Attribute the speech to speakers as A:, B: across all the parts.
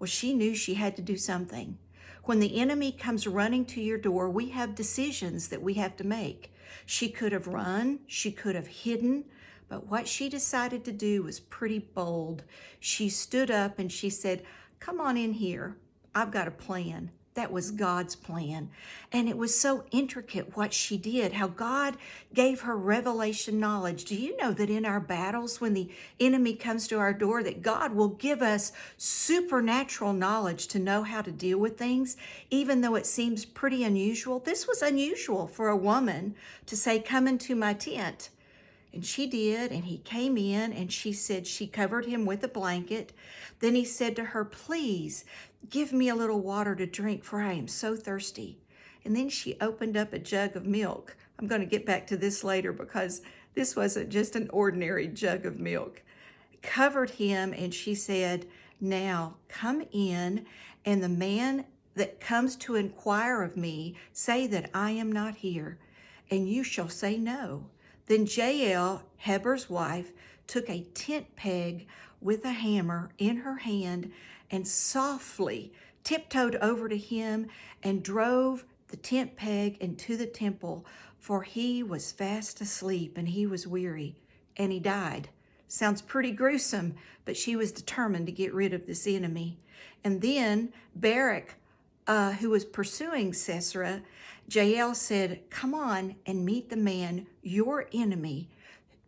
A: Well, she knew she had to do something. When the enemy comes running to your door, we have decisions that we have to make. She could have run, she could have hidden, but what she decided to do was pretty bold. She stood up and she said, "Come on in here. I've got a plan." That was God's plan. And it was so intricate what she did, how God gave her revelation knowledge. Do you know that in our battles, when the enemy comes to our door, that God will give us supernatural knowledge to know how to deal with things, even though it seems pretty unusual? This was unusual for a woman to say, "Come into my tent." And she did, and he came in, and she said she covered him with a blanket. Then he said to her, "Please give me a little water to drink, for I am so thirsty." And then she opened up a jug of milk. I'm going to get back to this later because this wasn't just an ordinary jug of milk. Covered him, and she said, "Now come in, and the man that comes to inquire of me, say that I am not here, and you shall say no." Then Jael, Heber's wife, took a tent peg with a hammer in her hand and softly tiptoed over to him and drove the tent peg into the temple, for he was fast asleep and he was weary, and he died. Sounds pretty gruesome, but she was determined to get rid of this enemy. And then Barak, who was pursuing Sisera, Jael said, "Come on and meet the man, your enemy.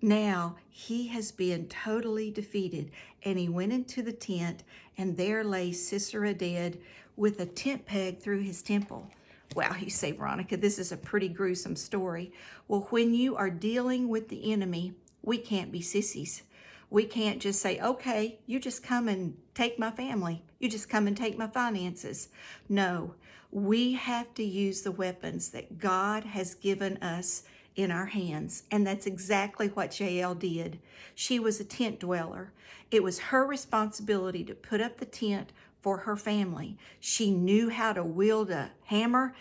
A: Now he has been totally defeated." And he went into the tent, and there lay Sisera dead with a tent peg through his temple. Wow, you say, "Veronica, this is a pretty gruesome story." Well, when you are dealing with the enemy, we can't be sissies. We can't just say, "Okay, you just come and take my family. You just come and take my finances." No, we have to use the weapons that God has given us in our hands. And that's exactly what Jael did. She was a tent dweller. It was her responsibility to put up the tent for her family. She knew how to wield a hammer.